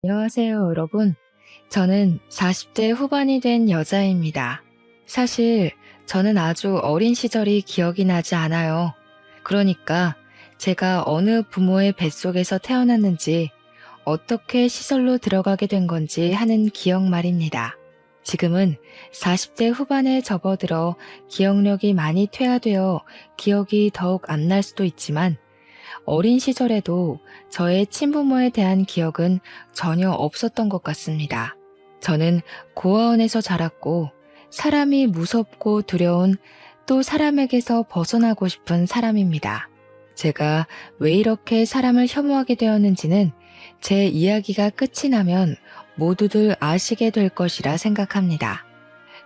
안녕하세요, 여러분. 저는 40대 후반이 된 여자입니다. 사실 저는 아주 어린 시절이 기억이 나지 않아요. 그러니까 제가 어느 부모의 뱃속에서 태어났는지, 어떻게 시설로 들어가게 된 건지 하는 기억 말입니다. 지금은 40대 후반에 접어들어 기억력이 많이 퇴화되어 기억이 더욱 안 날 수도 있지만, 어린 시절에도 저의 친부모에 대한 기억은 전혀 없었던 것 같습니다. 저는 고아원에서 자랐고 사람이 무섭고 두려운, 또 사람에게서 벗어나고 싶은 사람입니다. 제가 왜 이렇게 사람을 혐오하게 되었는지는 제 이야기가 끝이 나면 모두들 아시게 될 것이라 생각합니다.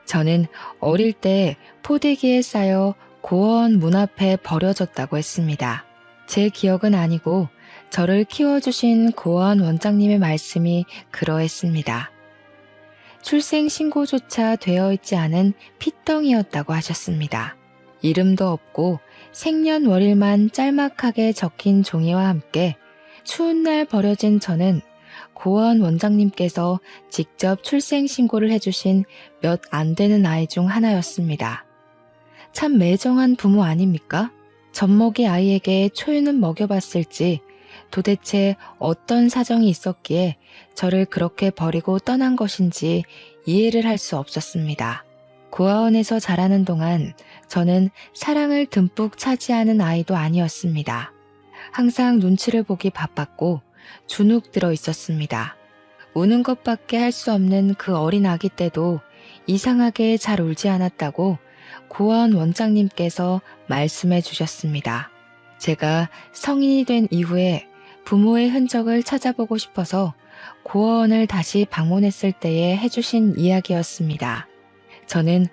저는 어릴 때 포대기에 쌓여 고아원 문 앞에 버려졌다고 했습니다. 제 기억은 아니고 저를 키워주신 고아원 원장님의 말씀이 그러했습니다. 출생신고조차 되어 있지 않은 핏덩이였다고 하셨습니다. 이름도 없고 생년월일만 짤막하게 적힌 종이와 함께 추운 날 버려진 저는 고아원 원장님께서 직접 출생신고를 해주신 몇 안 되는 아이 중 하나였습니다. 참 매정한 부모 아닙니까? 젖먹이 아이에게 초유는 먹여봤을지 도대체 어떤 사정이 있었기에 저를 그렇게 버리고 떠난 것인지 이해를 할 수 없었습니다. 고아원에서 자라는 동안 저는 사랑을 듬뿍 차지하는 아이도 아니었습니다. 항상 눈치를 보기 바빴고 주눅 들어 있었습니다. 우는 것밖에 할 수 없는 그 어린 아기 때도 이상하게 잘 울지 않았다고 고아원 원장님께서 말씀해 주셨습니다. 제가 성인이 된 이후에 부모의 흔적을 찾아보고 싶어서 고아원을 다시 방문했을 때에 해주신 이야기였습니다. 저는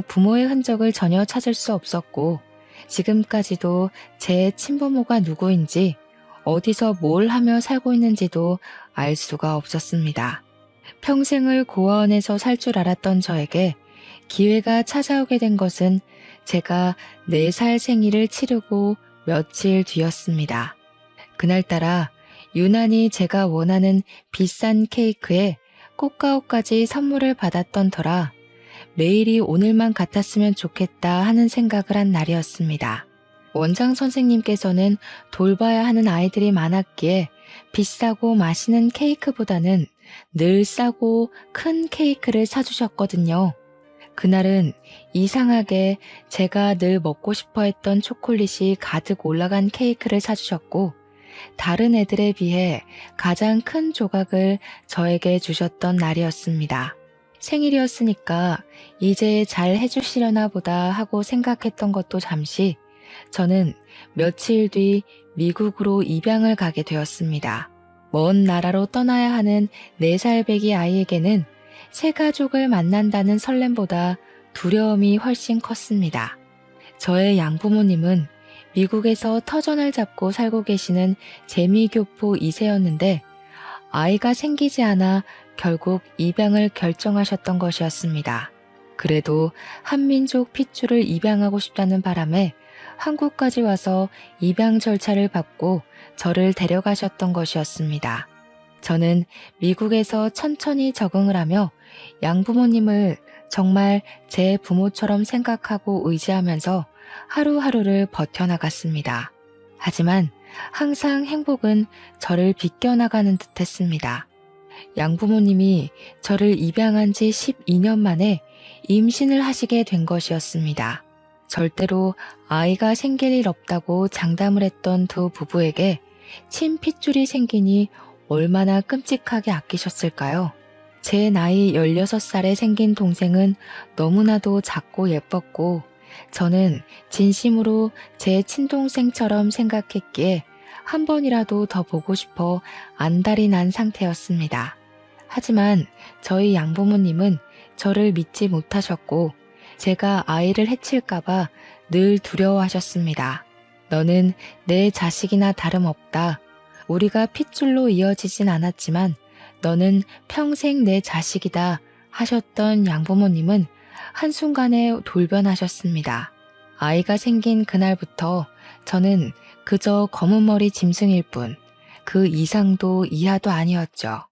부모의 흔적을 전혀 찾을 수 없었고 지금까지도 제 친부모가 누구인지 어디서 뭘 하며 살고 있는지도 알 수가 없었습니다. 평생을 고아원에서 살 줄 알았던 저에게 기회가 찾아오게 된 것은 제가 4살 생일을 치르고 며칠 뒤였습니다. 그날따라 유난히 제가 원하는 비싼 케이크에 꽃가루까지 선물을 받았던 터라 매일이 오늘만 같았으면 좋겠다 하는 생각을 한 날이었습니다. 원장 선생님께서는 돌봐야 하는 아이들이 많았기에 비싸고 맛있는 케이크보다는 늘 싸고 큰 케이크를 사주셨거든요. 그날은 이상하게 제가 늘 먹고 싶어 했던 초콜릿이 가득 올라간 케이크를 사주셨고 다른 애들에 비해 가장 큰 조각을 저에게 주셨던 날이었습니다. 생일이었으니까 이제 잘 해주시려나 보다 하고 생각했던 것도 잠시 저는 며칠 뒤 미국으로 입양을 가게 되었습니다. 먼 나라로 떠나야 하는 4살 배기 아이에게는 새 가족을 만난다는 설렘보다 두려움이 훨씬 컸습니다. 저의 양부모님은 미국에서 터전을 잡고 살고 계시는 재미교포 2세였는데 아이가 생기지 않아 결국 입양을 결정하셨던 것이었습니다. 그래도 한민족 핏줄을 입양하고 싶다는 바람에 한국까지 와서 입양 절차를 밟고 저를 데려가셨던 것이었습니다. 저는 미국에서 천천히 적응을 하며 양부모님을 정말 제 부모처럼 생각하고 의지하면서 하루하루를 버텨나갔습니다. 하지만 항상 행복은 저를 비껴나가는 듯 했습니다. 양부모님이 저를 입양한 지 12년 만에 임신을 하시게 된 것이었습니다. 절대로 아이가 생길 일 없다고 장담을 했던 두 부부에게 친핏줄이 생기니 얼마나 끔찍하게 아끼셨을까요? 제 나이 16살에 생긴 동생은 너무나도 작고 예뻤고 저는 진심으로 제 친동생처럼 생각했기에 한 번이라도 더 보고 싶어 안달이 난 상태였습니다. 하지만 저희 양부모님은 저를 믿지 못하셨고 제가 아이를 해칠까봐 늘 두려워하셨습니다. 너는 내 자식이나 다름없다. 우리가 핏줄로 이어지진 않았지만 너는 평생 내 자식이다 하셨던 양부모님은 한순간에 돌변하셨습니다. 아이가 생긴 그날부터 저는 그저 검은 머리 짐승일 뿐 그 이상도 이하도 아니었죠.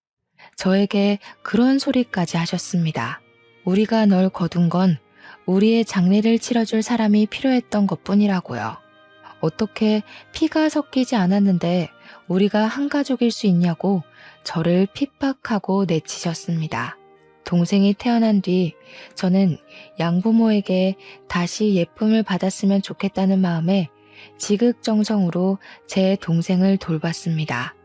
저에게 그런 소리까지 하셨습니다. 우리가 널 거둔 건 우리의 장례를 치러줄 사람이 필요했던 것뿐이라고요. 어떻게 피가 섞이지 않았는데 우리가 한 가족일 수 있냐고 저를 핍박하고 내치셨습니다. 동생이 태어난 뒤 저는 양부모에게 다시 예쁨을 받았으면 좋겠다는 마음에 지극정성으로 제 동생을 돌봤습니다.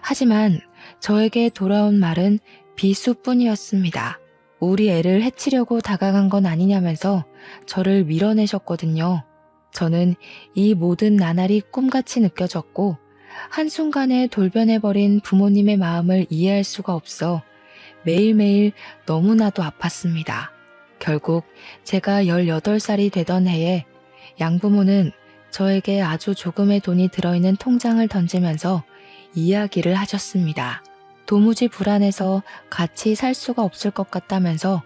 하지만 저에게 돌아온 말은 비수뿐이었습니다. 우리 애를 해치려고 다가간 건 아니냐면서 저를 밀어내셨거든요. 저는 이 모든 나날이 꿈같이 느껴졌고 한순간에 돌변해버린 부모님의 마음을 이해할 수가 없어 매일매일 너무나도 아팠습니다. 결국 제가 18살이 되던 해에 양부모는 저에게 아주 조금의 돈이 들어있는 통장을 던지면서 이야기를 하셨습니다. 도무지 불안해서 같이 살 수가 없을 것 같다면서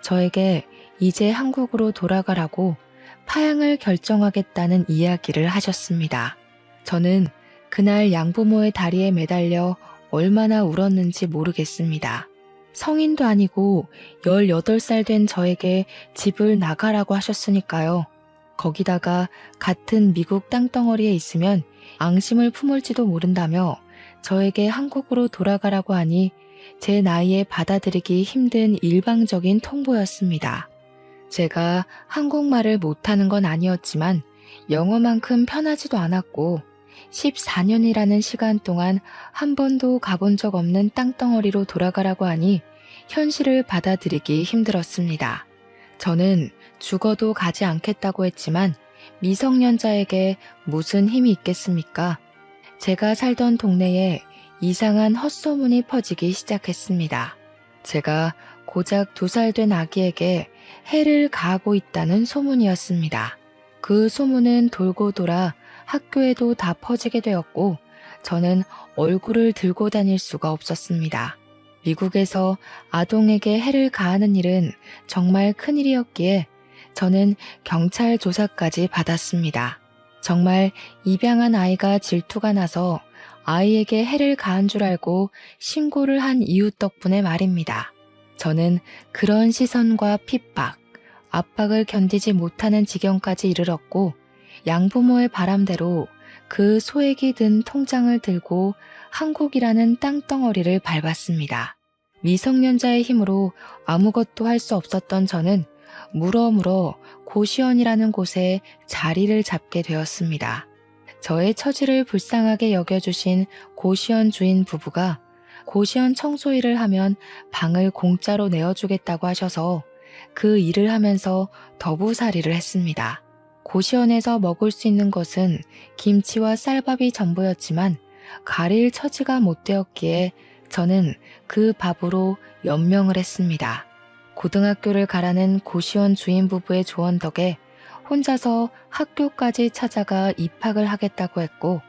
저에게 이제 한국으로 돌아가라고 파양을 결정하겠다는 이야기를 하셨습니다. 저는 그날 양부모의 다리에 매달려 얼마나 울었는지 모르겠습니다. 성인도 아니고 18살 된 저에게 집을 나가라고 하셨으니까요. 거기다가 같은 미국 땅덩어리에 있으면 앙심을 품을지도 모른다며 저에게 한국으로 돌아가라고 하니 제 나이에 받아들이기 힘든 일방적인 통보였습니다. 제가 한국말을 못하는 건 아니었지만 영어만큼 편하지도 않았고 14년이라는 시간 동안 한 번도 가본 적 없는 땅덩어리로 돌아가라고 하니 현실을 받아들이기 힘들었습니다. 저는 죽어도 가지 않겠다고 했지만 미성년자에게 무슨 힘이 있겠습니까? 제가 살던 동네에 이상한 헛소문이 퍼지기 시작했습니다. 제가 고작 2살 된 아기에게 해를 가하고 있다는 소문이었습니다. 그 소문은 돌고 돌아 학교에도 다 퍼지게 되었고 저는 얼굴을 들고 다닐 수가 없었습니다. 미국에서 아동에게 해를 가하는 일은 정말 큰일이었기에 저는 경찰 조사까지 받았습니다. 정말 입양한 아이가 질투가 나서 아이에게 해를 가한 줄 알고 신고를 한 이웃 덕분에 말입니다. 저는 그런 시선과 핍박, 압박을 견디지 못하는 지경까지 이르렀고 양부모의 바람대로 그 소액이 든 통장을 들고 한국이라는 땅덩어리를 밟았습니다. 미성년자의 힘으로 아무것도 할 수 없었던 저는 물어물어 고시원이라는 곳에 자리를 잡게 되었습니다. 저의 처지를 불쌍하게 여겨주신 고시원 주인 부부가 고시원 청소 일을 하면 방을 공짜로 내어주겠다고 하셔서 그 일을 하면서 더부살이를 했습니다. 고시원에서 먹을 수 있는 것은 김치와 쌀밥이 전부였지만 가릴 처지가 못 되었기에 저는 그 밥으로 연명을 했습니다. 고등학교를 가라는 고시원 주인 부부의 조언 덕에 혼자서 학교까지 찾아가 입학을 하겠다고 했고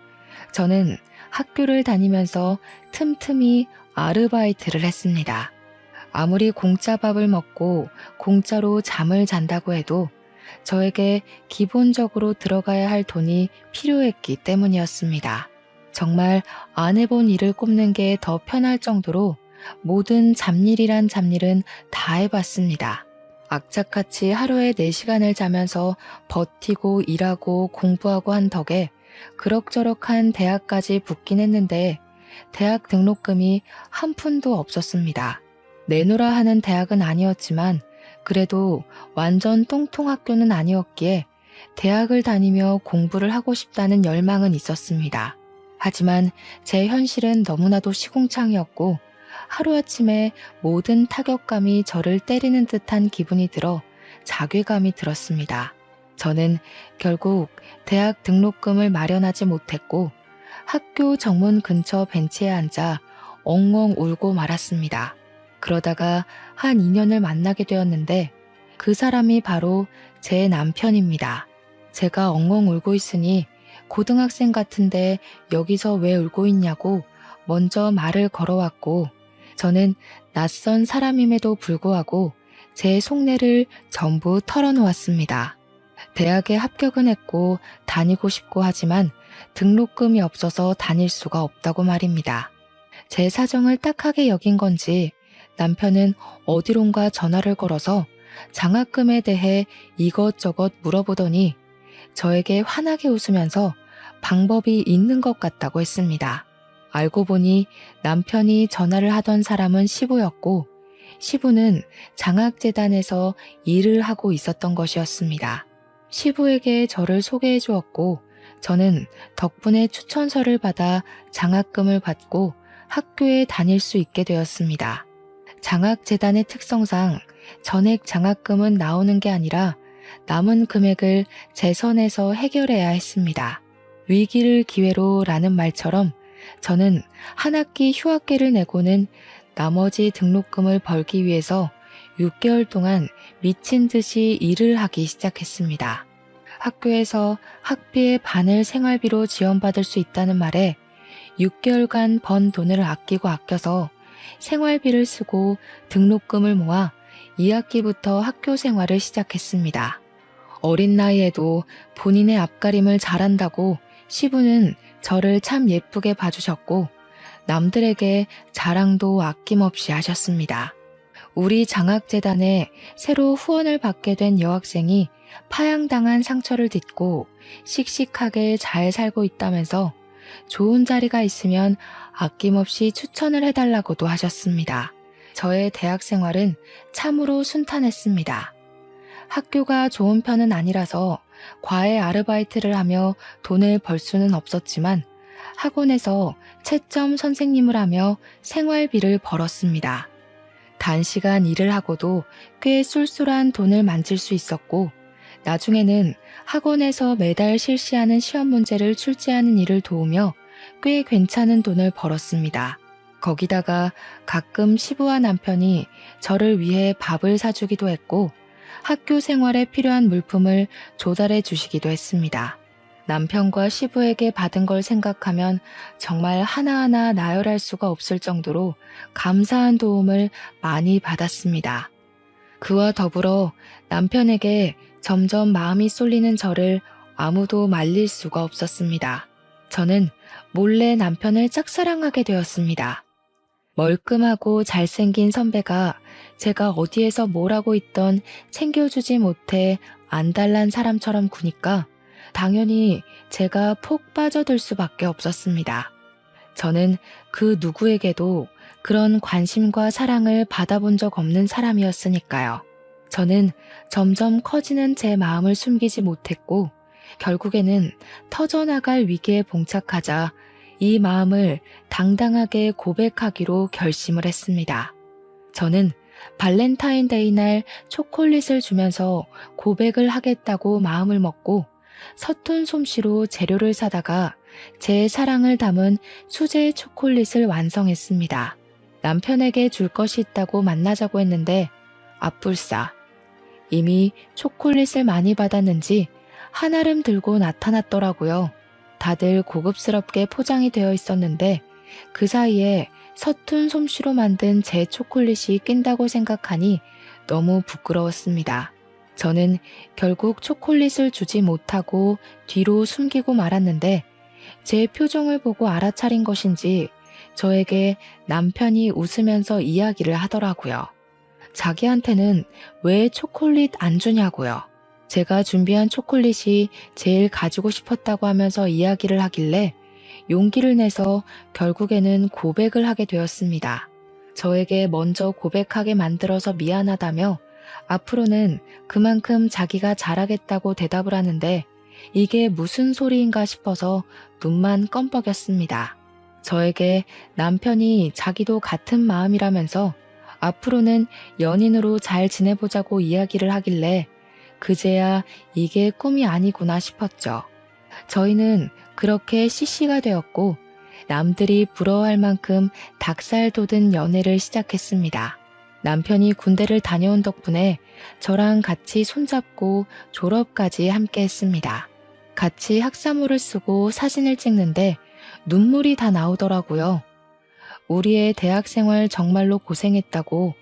저는 학교를 다니면서 틈틈이 아르바이트를 했습니다. 아무리 공짜 밥을 먹고 공짜로 잠을 잔다고 해도 저에게 기본적으로 들어가야 할 돈이 필요했기 때문이었습니다. 정말 안 해본 일을 꼽는 게 더 편할 정도로 모든 잡일이란 잡일은 다 해봤습니다. 악착같이 하루에 4시간을 자면서 버티고 일하고 공부하고 한 덕에 그럭저럭한 대학까지 붙긴 했는데 대학 등록금이 한 푼도 없었습니다. 내놓으라 하는 대학은 아니었지만 그래도 완전 똥통 학교는 아니었기에 대학을 다니며 공부를 하고 싶다는 열망은 있었습니다. 하지만 제 현실은 너무나도 시궁창이었고 하루아침에 모든 타격감이 저를 때리는 듯한 기분이 들어 자괴감이 들었습니다. 저는 결국 대학 등록금을 마련하지 못했고 학교 정문 근처 벤치에 앉아 엉엉 울고 말았습니다. 그러다가 한 인연을 만나게 되었는데 그 사람이 바로 제 남편입니다. 제가 엉엉 울고 있으니 고등학생 같은데 여기서 왜 울고 있냐고 먼저 말을 걸어왔고 저는 낯선 사람임에도 불구하고 제 속내를 전부 털어놓았습니다. 대학에 합격은 했고 다니고 싶고 하지만 등록금이 없어서 다닐 수가 없다고 말입니다. 제 사정을 딱하게 여긴 건지 남편은 어디론가 전화를 걸어서 장학금에 대해 이것저것 물어보더니 저에게 환하게 웃으면서 방법이 있는 것 같다고 했습니다. 알고 보니 남편이 전화를 하던 사람은 시부였고 시부는 장학재단에서 일을 하고 있었던 것이었습니다. 시부에게 저를 소개해 주었고 저는 덕분에 추천서를 받아 장학금을 받고 학교에 다닐 수 있게 되었습니다. 장학재단의 특성상 전액 장학금은 나오는 게 아니라 남은 금액을 재선에서 해결해야 했습니다. 위기를 기회로 라는 말처럼 저는 한 학기 휴학계를 내고는 나머지 등록금을 벌기 위해서 6개월 동안 미친 듯이 일을 하기 시작했습니다. 학교에서 학비의 반을 생활비로 지원받을 수 있다는 말에 6개월간 번 돈을 아껴서 생활비를 쓰고 등록금을 모아 2학기부터 학교 생활을 시작했습니다. 어린 나이에도 본인의 앞가림을 잘한다고 시부는 저를 참 예쁘게 봐주셨고 남들에게 자랑도 아낌없이 하셨습니다. 우리 장학재단에 새로 후원을 받게 된 여학생이 파양당한 상처를 딛고 씩씩하게 잘 살고 있다면서 좋은 자리가 있으면 아낌없이 추천을 해달라고도 하셨습니다. 저의 대학 생활은 참으로 순탄했습니다. 학교가 좋은 편은 아니라서 과외 아르바이트를 하며 돈을 벌 수는 없었지만 학원에서 채점 선생님을 하며 생활비를 벌었습니다. 단시간 일을 하고도 꽤 쏠쏠한 돈을 만질 수 있었고 나중에는 학원에서 매달 실시하는 시험 문제를 출제하는 일을 도우며 꽤 괜찮은 돈을 벌었습니다. 거기다가 가끔 시부와 남편이 저를 위해 밥을 사주기도 했고 학교 생활에 필요한 물품을 조달해 주시기도 했습니다. 남편과 시부에게 받은 걸 생각하면 정말 하나하나 나열할 수가 없을 정도로 감사한 도움을 많이 받았습니다. 그와 더불어 남편에게 점점 마음이 쏠리는 저를 아무도 말릴 수가 없었습니다. 저는 몰래 남편을 짝사랑하게 되었습니다. 멀끔하고 잘생긴 선배가 제가 어디에서 뭘 하고 있던 챙겨주지 못해 안달난 사람처럼 구니까 당연히 제가 폭 빠져들 수밖에 없었습니다. 저는 그 누구에게도 그런 관심과 사랑을 받아본 적 없는 사람이었으니까요. 저는 점점 커지는 제 마음을 숨기지 못했고 결국에는 터져나갈 위기에 봉착하자 이 마음을 당당하게 고백하기로 결심을 했습니다. 저는 발렌타인데이 날 초콜릿을 주면서 고백을 하겠다고 마음을 먹고 서툰 솜씨로 재료를 사다가 제 사랑을 담은 수제 초콜릿을 완성했습니다. 남편에게 줄 것이 있다고 만나자고 했는데 앞불싸 이미 초콜릿을 많이 받았는지 한알음 들고 나타났더라고요. 다들 고급스럽게 포장이 되어 있었는데 그 사이에 서툰 솜씨로 만든 제 초콜릿이 낀다고 생각하니 너무 부끄러웠습니다. 저는 결국 초콜릿을 주지 못하고 뒤로 숨기고 말았는데 제 표정을 보고 알아차린 것인지 저에게 남편이 웃으면서 이야기를 하더라고요. 자기한테는 왜 초콜릿 안 주냐고요. 제가 준비한 초콜릿이 제일 가지고 싶었다고 하면서 이야기를 하길래 용기를 내서 결국에는 고백을 하게 되었습니다. 저에게 먼저 고백하게 만들어서 미안하다며 앞으로는 그만큼 자기가 잘하겠다고 대답을 하는데 이게 무슨 소리인가 싶어서 눈만 껌뻑였습니다. 저에게 남편이 자기도 같은 마음이라면서 앞으로는 연인으로 잘 지내보자고 이야기를 하길래 그제야 이게 꿈이 아니구나 싶었죠. 저희는 그렇게 CC가 되었고 남들이 부러워할 만큼 닭살 돋은 연애를 시작했습니다. 남편이 군대를 다녀온 덕분에 저랑 같이 손잡고 졸업까지 함께 했습니다. 같이 학사모를 쓰고 사진을 찍는데 눈물이 다 나오더라고요. 우리의 대학생활 정말로 고생했다고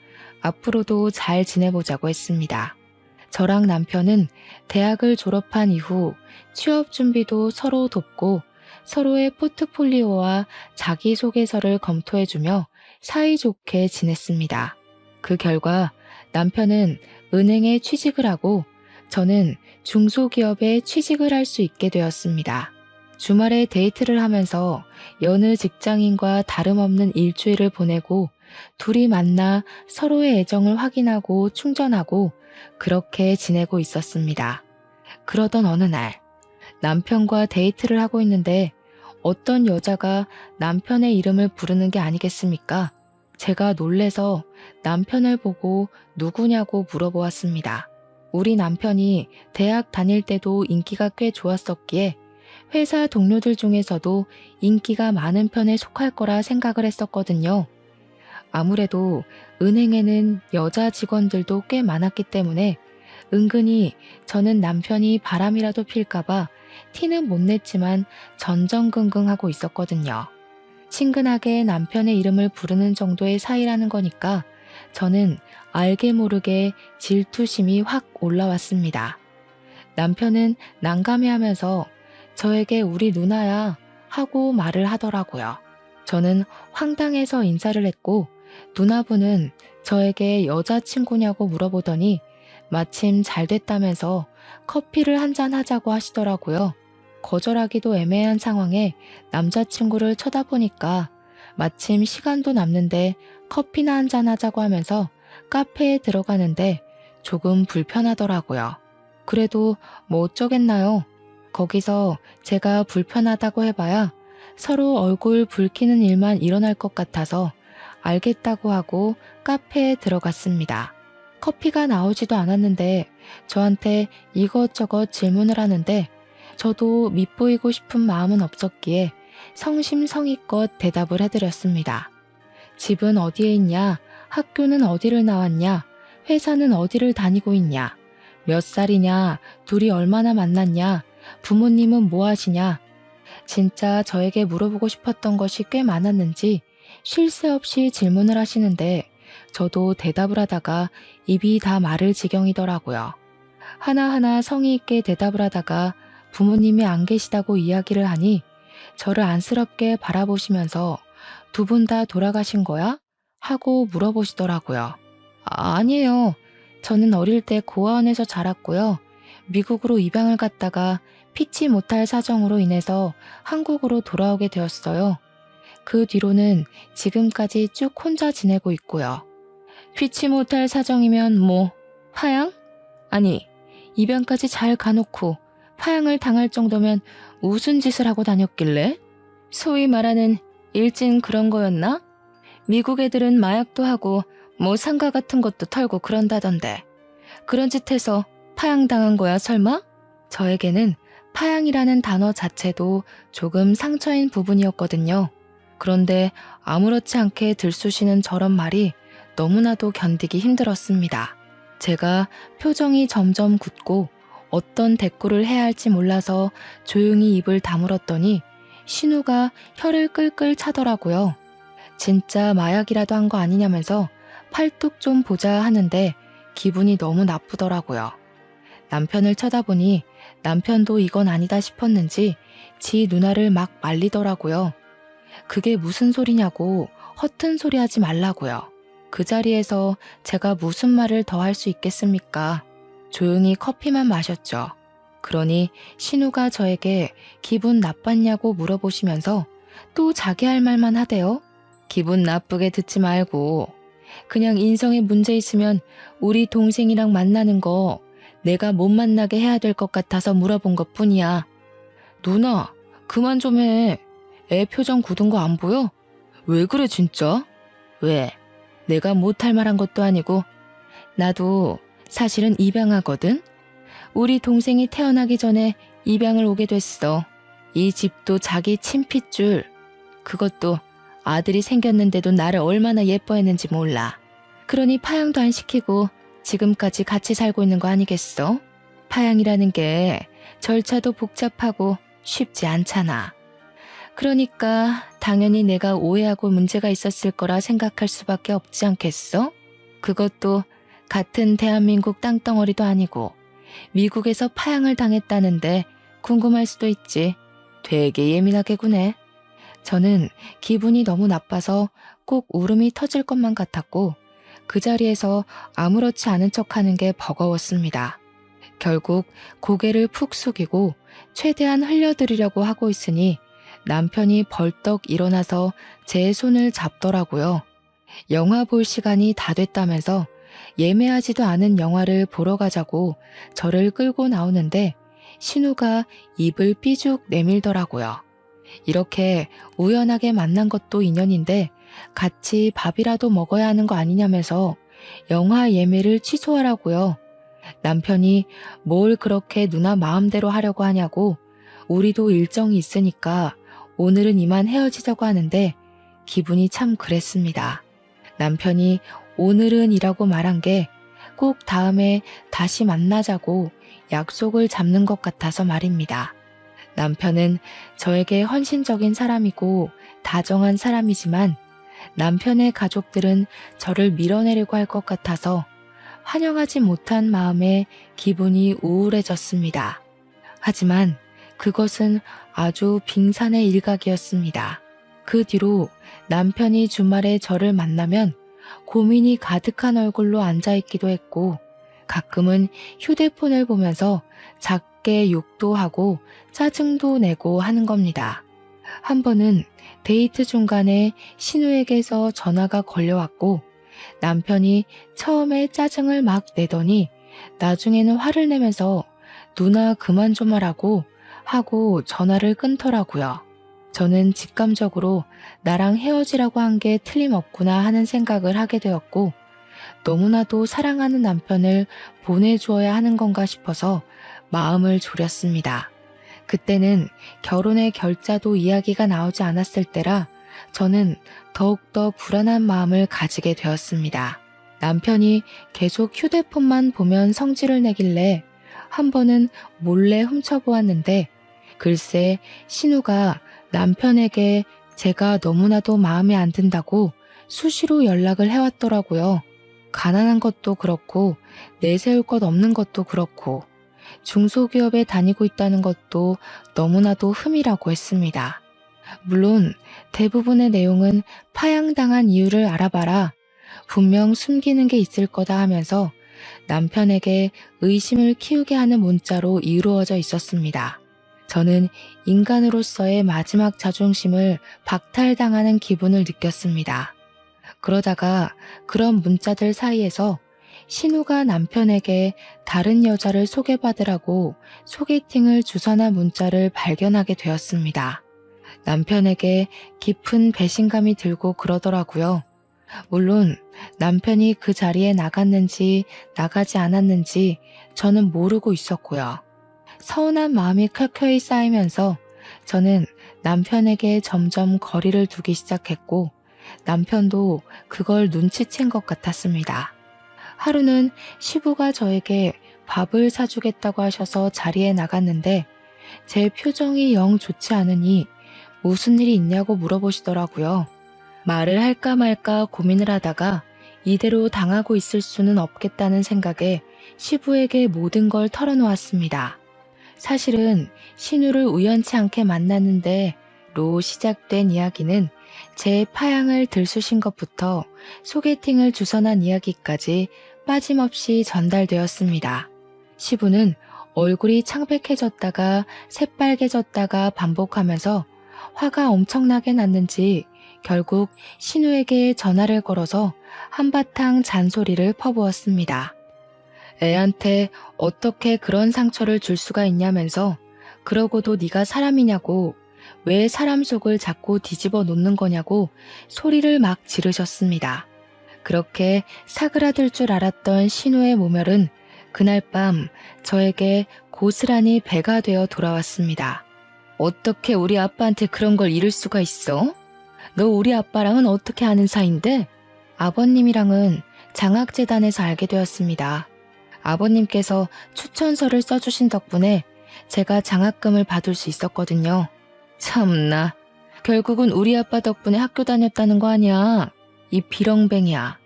앞으로도 잘 지내보자고 했습니다. 저랑 남편은 대학을 졸업한 이후 취업 준비도 서로 돕고 서로의 포트폴리오와 자기소개서를 검토해주며 사이좋게 지냈습니다. 그 결과 남편은 은행에 취직을 하고 저는 중소기업에 취직을 할 수 있게 되었습니다. 주말에 데이트를 하면서 여느 직장인과 다름없는 일주일을 보내고 둘이 만나 서로의 애정을 확인하고 충전하고 그렇게 지내고 있었습니다. 그러던 어느 날 남편과 데이트를 하고 있는데 어떤 여자가 남편의 이름을 부르는 게 아니겠습니까? 제가 놀래서 남편을 보고 누구냐고 물어보았습니다. 우리 남편이 대학 다닐 때도 인기가 꽤 좋았었기에 회사 동료들 중에서도 인기가 많은 편에 속할 거라 생각을 했었거든요. 아무래도 은행에는 여자 직원들도 꽤 많았기 때문에 은근히 저는 남편이 바람이라도 필까봐 티는 못 냈지만 전전긍긍하고 있었거든요. 친근하게 남편의 이름을 부르는 정도의 사이라는 거니까 저는 알게 모르게 질투심이 확 올라왔습니다. 남편은 난감해하면서 저에게 우리 누나야 하고 말을 하더라고요. 저는 황당해서 인사를 했고 누나분은 저에게 여자친구냐고 물어보더니 마침 잘 됐다면서 커피를 한잔 하자고 하시더라고요. 거절하기도 애매한 상황에 남자친구를 쳐다보니까 마침 시간도 남는데 커피나 한잔 하자고 하면서 카페에 들어가는데 조금 불편하더라고요. 그래도 뭐 어쩌겠나요? 거기서 제가 불편하다고 해봐야 서로 얼굴 붉히는 일만 일어날 것 같아서 알겠다고 하고 카페에 들어갔습니다. 커피가 나오지도 않았는데 저한테 이것저것 질문을 하는데 저도 밉보이고 싶은 마음은 없었기에 성심성의껏 대답을 해드렸습니다. 집은 어디에 있냐? 학교는 어디를 나왔냐? 회사는 어디를 다니고 있냐? 몇 살이냐? 둘이 얼마나 만났냐? 부모님은 뭐 하시냐? 진짜 저에게 물어보고 싶었던 것이 꽤 많았는지 쉴 새 없이 질문을 하시는데 저도 대답을 하다가 입이 다 마를 지경이더라고요. 하나하나 성의 있게 대답을 하다가 부모님이 안 계시다고 이야기를 하니 저를 안쓰럽게 바라보시면서 두 분 다 돌아가신 거야? 하고 물어보시더라고요. 아니에요. 저는 어릴 때 고아원에서 자랐고요. 미국으로 입양을 갔다가 피치 못할 사정으로 인해서 한국으로 돌아오게 되었어요. 그 뒤로는 지금까지 쭉 혼자 지내고 있고요. 피치 못할 사정이면 뭐 파양? 아니, 입양까지 잘 가놓고 파양을 당할 정도면 무슨 짓을 하고 다녔길래? 소위 말하는 일진 그런 거였나? 미국 애들은 마약도 하고 뭐 상가 같은 것도 털고 그런다던데. 그런 짓 해서 파양당한 거야 설마? 저에게는 파양이라는 단어 자체도 조금 상처인 부분이었거든요. 그런데 아무렇지 않게 들쑤시는 저런 말이 너무나도 견디기 힘들었습니다. 제가 표정이 점점 굳고 어떤 대꾸를 해야 할지 몰라서 조용히 입을 다물었더니 신우가 혀를 끌끌 차더라고요. 진짜 마약이라도 한 거 아니냐면서 팔뚝 좀 보자 하는데 기분이 너무 나쁘더라고요. 남편을 쳐다보니 남편도 이건 아니다 싶었는지 지 누나를 막 말리더라고요. 그게 무슨 소리냐고 허튼 소리 하지 말라고요. 그 자리에서 제가 무슨 말을 더 할 수 있겠습니까? 조용히 커피만 마셨죠. 그러니 신우가 저에게 기분 나빴냐고 물어보시면서 또 자기 할 말만 하대요. 기분 나쁘게 듣지 말고 그냥 인성에 문제 있으면 우리 동생이랑 만나는 거 내가 못 만나게 해야 될 것 같아서 물어본 것 뿐이야. 누나, 그만 좀 해. 애 표정 굳은 거 안 보여? 왜 그래 진짜? 왜? 내가 못할 말한 것도 아니고. 나도 사실은 입양하거든? 우리 동생이 태어나기 전에 입양을 오게 됐어. 이 집도 자기 친핏줄. 그것도 아들이 생겼는데도 나를 얼마나 예뻐했는지 몰라. 그러니 파양도 안 시키고 지금까지 같이 살고 있는 거 아니겠어? 파양이라는 게 절차도 복잡하고 쉽지 않잖아. 그러니까 당연히 내가 오해하고 문제가 있었을 거라 생각할 수밖에 없지 않겠어? 그것도 같은 대한민국 땅덩어리도 아니고 미국에서 파양을 당했다는데 궁금할 수도 있지. 되게 예민하게 구네. 저는 기분이 너무 나빠서 꼭 울음이 터질 것만 같았고 그 자리에서 아무렇지 않은 척하는 게 버거웠습니다. 결국 고개를 푹 숙이고 최대한 흘려드리려고 하고 있으니 남편이 벌떡 일어나서 제 손을 잡더라고요. 영화 볼 시간이 다 됐다면서 예매하지도 않은 영화를 보러 가자고 저를 끌고 나오는데 신우가 입을 삐죽 내밀더라고요. 이렇게 우연하게 만난 것도 인연인데 같이 밥이라도 먹어야 하는 거 아니냐면서 영화 예매를 취소하라고요. 남편이 뭘 그렇게 누나 마음대로 하려고 하냐고 우리도 일정이 있으니까 오늘은 이만 헤어지자고 하는데 기분이 참 그랬습니다. 남편이 오늘은 이라고 말한 게 꼭 다음에 다시 만나자고 약속을 잡는 것 같아서 말입니다. 남편은 저에게 헌신적인 사람이고 다정한 사람이지만 남편의 가족들은 저를 밀어내려고 할 것 같아서 환영하지 못한 마음에 기분이 우울해졌습니다. 하지만 그것은 아주 빙산의 일각이었습니다. 그 뒤로 남편이 주말에 저를 만나면 고민이 가득한 얼굴로 앉아있기도 했고 가끔은 휴대폰을 보면서 작게 욕도 하고 짜증도 내고 하는 겁니다. 한 번은 데이트 중간에 신우에게서 전화가 걸려왔고 남편이 처음에 짜증을 막 내더니 나중에는 화를 내면서 누나 그만 좀 하라고 하고 전화를 끊더라고요. 저는 직감적으로 나랑 헤어지라고 한 게 틀림없구나 하는 생각을 하게 되었고 너무나도 사랑하는 남편을 보내주어야 하는 건가 싶어서 마음을 졸였습니다. 그때는 결혼의 결자도 이야기가 나오지 않았을 때라 저는 더욱더 불안한 마음을 가지게 되었습니다. 남편이 계속 휴대폰만 보면 성질을 내길래 한 번은 몰래 훔쳐보았는데 글쎄 신우가 남편에게 제가 너무나도 마음에 안 든다고 수시로 연락을 해왔더라고요. 가난한 것도 그렇고 내세울 것 없는 것도 그렇고 중소기업에 다니고 있다는 것도 너무나도 흠이라고 했습니다. 물론 대부분의 내용은 파양당한 이유를 알아봐라. 분명 숨기는 게 있을 거다 하면서 남편에게 의심을 키우게 하는 문자로 이루어져 있었습니다. 저는 인간으로서의 마지막 자존심을 박탈당하는 기분을 느꼈습니다. 그러다가 그런 문자들 사이에서 신우가 남편에게 다른 여자를 소개받으라고 소개팅을 주선한 문자를 발견하게 되었습니다. 남편에게 깊은 배신감이 들고 그러더라고요. 물론 남편이 그 자리에 나갔는지 나가지 않았는지 저는 모르고 있었고요. 서운한 마음이 켜켜이 쌓이면서 저는 남편에게 점점 거리를 두기 시작했고 남편도 그걸 눈치챈 것 같았습니다. 하루는 시부가 저에게 밥을 사주겠다고 하셔서 자리에 나갔는데 제 표정이 영 좋지 않으니 무슨 일이 있냐고 물어보시더라고요. 말을 할까 말까 고민을 하다가 이대로 당하고 있을 수는 없겠다는 생각에 시부에게 모든 걸 털어놓았습니다. 사실은 신우를 우연치 않게 만났는데로 시작된 이야기는 제 파양을 들쑤신 것부터 소개팅을 주선한 이야기까지 빠짐없이 전달되었습니다. 시부는 얼굴이 창백해졌다가 새빨개졌다가 반복하면서 화가 엄청나게 났는지 결국 신우에게 전화를 걸어서 한바탕 잔소리를 퍼부었습니다. 애한테 어떻게 그런 상처를 줄 수가 있냐면서 그러고도 네가 사람이냐고 왜 사람 속을 자꾸 뒤집어 놓는 거냐고 소리를 막 지르셨습니다. 그렇게 사그라들 줄 알았던 신우의 모멸은 그날 밤 저에게 고스란히 배가 되어 돌아왔습니다. 어떻게 우리 아빠한테 그런 걸 이럴 수가 있어? 너 우리 아빠랑은 어떻게 아는 사이인데? 아버님이랑은 장학재단에서 알게 되었습니다. 아버님께서 추천서를 써주신 덕분에 제가 장학금을 받을 수 있었거든요. 참나, 결국은 우리 아빠 덕분에 학교 다녔다는 거 아니야. 이 비렁뱅이야.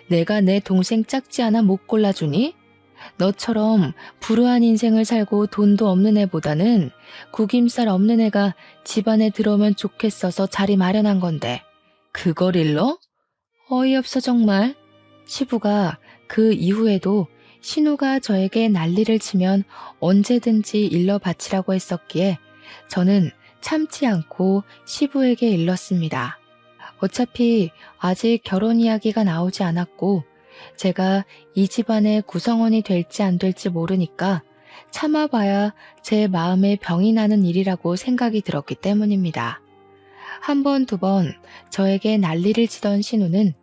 내가 내 동생 짝지 않아 못 골라주니? 너처럼 불우한 인생을 살고 돈도 없는 애보다는 구김살 없는 애가 집안에 들어오면 좋겠어서 자리 마련한 건데 그걸 일러? 어이없어 정말. 시부가 그 이후에도 신우가 저에게 난리를 치면 언제든지 일러 바치라고 했었기에 저는 참지 않고 시부에게 일렀습니다. 어차피 아직 결혼 이야기가 나오지 않았고 제가 이 집안의 구성원이 될지 안 될지 모르니까 참아봐야 제 마음에 병이 나는 일이라고 생각이 들었기 때문입니다. 한 번, 두 번 저에게 난리를 치던 신우는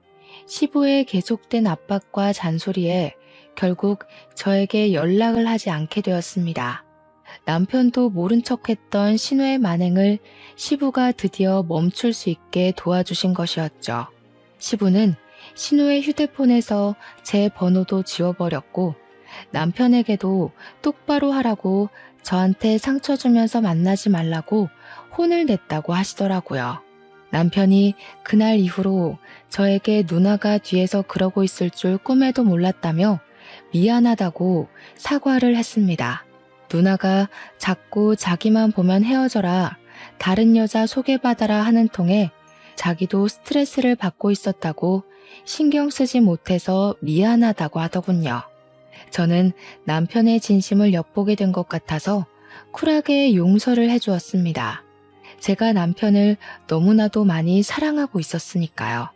시부의 계속된 압박과 잔소리에 결국 저에게 연락을 하지 않게 되었습니다. 남편도 모른 척했던 신우의 만행을 시부가 드디어 멈출 수 있게 도와주신 것이었죠. 시부는 신우의 휴대폰에서 제 번호도 지워버렸고 남편에게도 똑바로 하라고 저한테 상처 주면서 만나지 말라고 혼을 냈다고 하시더라고요. 남편이 그날 이후로 저에게 누나가 뒤에서 그러고 있을 줄 꿈에도 몰랐다며 미안하다고 사과를 했습니다. 누나가 자꾸 자기만 보면 헤어져라, 다른 여자 소개받아라 하는 통에 자기도 스트레스를 받고 있었다고 신경 쓰지 못해서 미안하다고 하더군요. 저는 남편의 진심을 엿보게 된 것 같아서 쿨하게 용서를 해주었습니다. 제가 남편을 너무나도 많이 사랑하고 있었으니까요.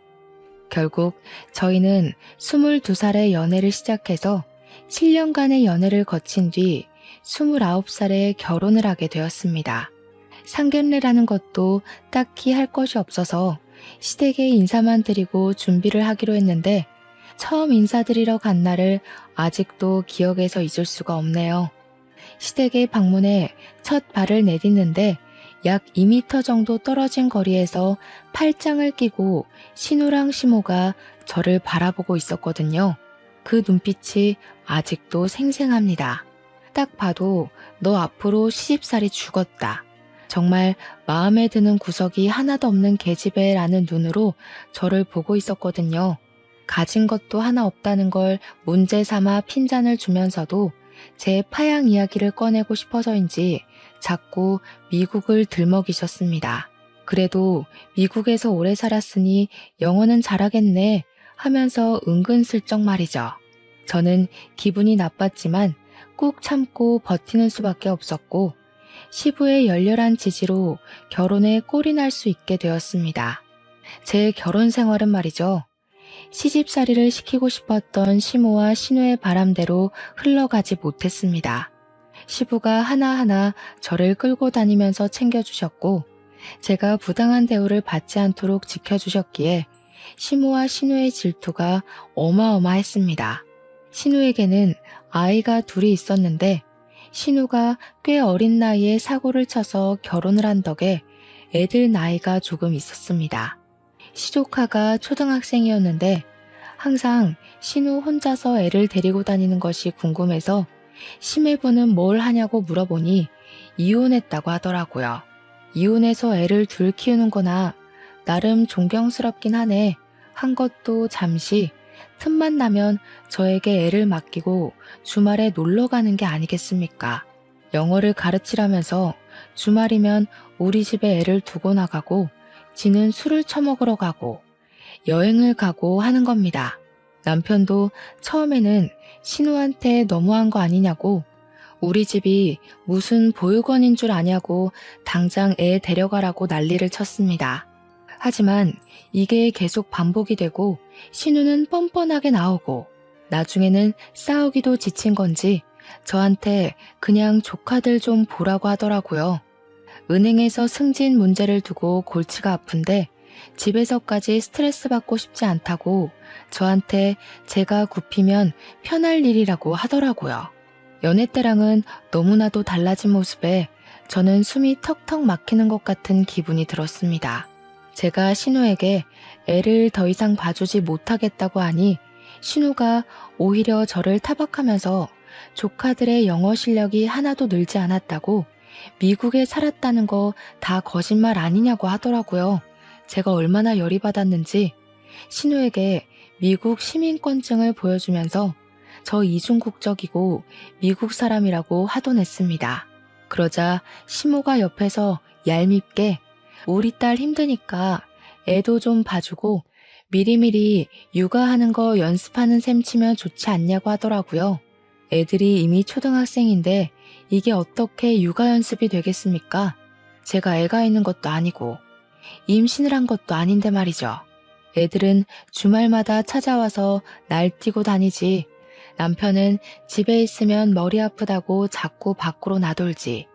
결국 저희는 22살에 연애를 시작해서 7년간의 연애를 거친 뒤 29살에 결혼을 하게 되었습니다. 상견례라는 것도 딱히 할 것이 없어서 시댁에 인사만 드리고 준비를 하기로 했는데 처음 인사드리러 간 날을 아직도 기억에서 잊을 수가 없네요. 시댁에 방문해 첫 발을 내딛는데 약 2m 정도 떨어진 거리에서 팔짱을 끼고 신우랑 시모가 저를 바라보고 있었거든요. 그 눈빛이 아직도 생생합니다. 딱 봐도 너 앞으로 시집살이 죽었다. 정말 마음에 드는 구석이 하나도 없는 계집애라는 눈으로 저를 보고 있었거든요. 가진 것도 하나 없다는 걸 문제 삼아 핀잔을 주면서도 제 파양 이야기를 꺼내고 싶어서인지 자꾸 미국을 들먹이셨습니다. 그래도 미국에서 오래 살았으니 영어는 잘하겠네 하면서 은근슬쩍 말이죠. 저는 기분이 나빴지만 꾹 참고 버티는 수밖에 없었고 시부의 열렬한 지지로 결혼에 꼴이 날 수 있게 되었습니다. 제 결혼 생활은 말이죠. 시집살이를 시키고 싶었던 시모와 신우의 바람대로 흘러가지 못했습니다. 시부가 하나하나 저를 끌고 다니면서 챙겨주셨고 제가 부당한 대우를 받지 않도록 지켜주셨기에 시모와 신우의 질투가 어마어마했습니다. 신우에게는 아이가 둘이 있었는데 신우가 꽤 어린 나이에 사고를 쳐서 결혼을 한 덕에 애들 나이가 조금 있었습니다. 시조카가 초등학생이었는데 항상 신우 혼자서 애를 데리고 다니는 것이 궁금해서 심해부는 뭘 하냐고 물어보니 이혼했다고 하더라고요. 이혼해서 애를 둘 키우는 거나 나름 존경스럽긴 하네. 한 것도 잠시 틈만 나면 저에게 애를 맡기고 주말에 놀러 가는 게 아니겠습니까? 영어를 가르치라면서 주말이면 우리 집에 애를 두고 나가고 지는 술을 처먹으러 가고 여행을 가고 하는 겁니다. 남편도 처음에는 신우한테 너무한 거 아니냐고 우리 집이 무슨 보육원인 줄 아냐고 당장 애 데려가라고 난리를 쳤습니다. 하지만 이게 계속 반복이 되고 신우는 뻔뻔하게 나오고 나중에는 싸우기도 지친 건지 저한테 그냥 조카들 좀 보라고 하더라고요. 은행에서 승진 문제를 두고 골치가 아픈데 집에서까지 스트레스 받고 싶지 않다고 저한테 제가 굽히면 편할 일이라고 하더라고요. 연애 때랑은 너무나도 달라진 모습에 저는 숨이 턱턱 막히는 것 같은 기분이 들었습니다. 제가 신우에게 애를 더 이상 봐주지 못하겠다고 하니 신우가 오히려 저를 타박하면서 조카들의 영어 실력이 하나도 늘지 않았다고 미국에 살았다는 거 다 거짓말 아니냐고 하더라고요. 제가 얼마나 열이 받았는지 신우에게 미국 시민권증을 보여주면서 저 이중 국적이고 미국 사람이라고 하던 했습니다. 그러자 시모가 옆에서 얄밉게 우리 딸 힘드니까 애도 좀 봐주고 미리미리 육아하는 거 연습하는 셈 치면 좋지 않냐고 하더라고요. 애들이 이미 초등학생인데 이게 어떻게 육아 연습이 되겠습니까? 제가 애가 있는 것도 아니고 임신을 한 것도 아닌데 말이죠. 애들은 주말마다 찾아와서 날뛰고 다니지. 남편은 집에 있으면 머리 아프다고 자꾸 밖으로 나돌지.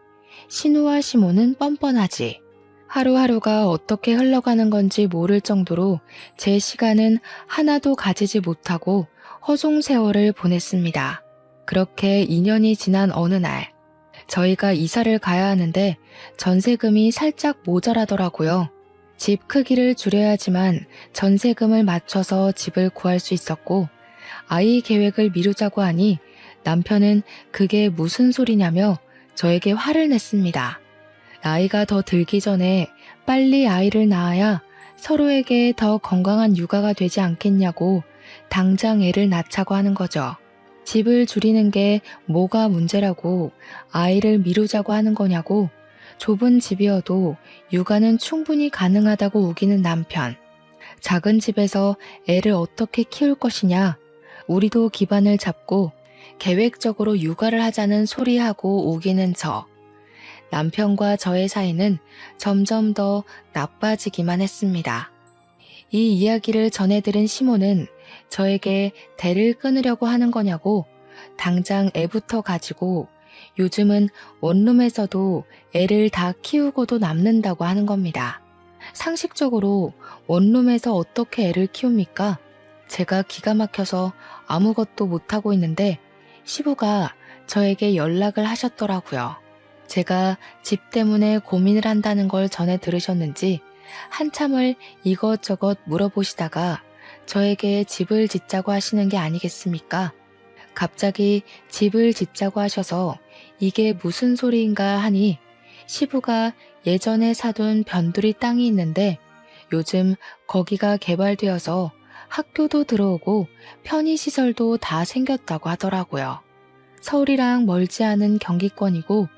신우와 시모는 뻔뻔하지. 하루하루가 어떻게 흘러가는 건지 모를 정도로 제 시간은 하나도 가지지 못하고 허송 세월을 보냈습니다. 그렇게 2년이 지난 어느 날, 저희가 이사를 가야 하는데 전세금이 살짝 모자라더라고요. 집 크기를 줄여야지만 전세금을 맞춰서 집을 구할 수 있었고, 아이 계획을 미루자고 하니 남편은 그게 무슨 소리냐며 저에게 화를 냈습니다. 나이가 더 들기 전에 빨리 아이를 낳아야 서로에게 더 건강한 육아가 되지 않겠냐고 당장 애를 낳자고 하는 거죠. 집을 줄이는 게 뭐가 문제라고 아이를 미루자고 하는 거냐고. 좁은 집이어도 육아는 충분히 가능하다고 우기는 남편. 작은 집에서 애를 어떻게 키울 것이냐. 우리도 기반을 잡고 계획적으로 육아를 하자는 소리하고 우기는 저. 남편과 저의 사이는 점점 더 나빠지기만 했습니다. 이 이야기를 전해들은 시모는 저에게 대를 끊으려고 하는 거냐고 당장 애부터 가지고 요즘은 원룸에서도 애를 다 키우고도 남는다고 하는 겁니다. 상식적으로 원룸에서 어떻게 애를 키웁니까? 제가 기가 막혀서 아무것도 못하고 있는데 시부가 저에게 연락을 하셨더라고요. 제가 집 때문에 고민을 한다는 걸 전해 들으셨는지 한참을 이것저것 물어보시다가 저에게 집을 짓자고 하시는 게 아니겠습니까? 갑자기 집을 짓자고 하셔서 이게 무슨 소리인가 하니 시부가 예전에 사둔 변두리 땅이 있는데 요즘 거기가 개발되어서 학교도 들어오고 편의시설도 다 생겼다고 하더라고요. 서울이랑 멀지 않은 경기권이고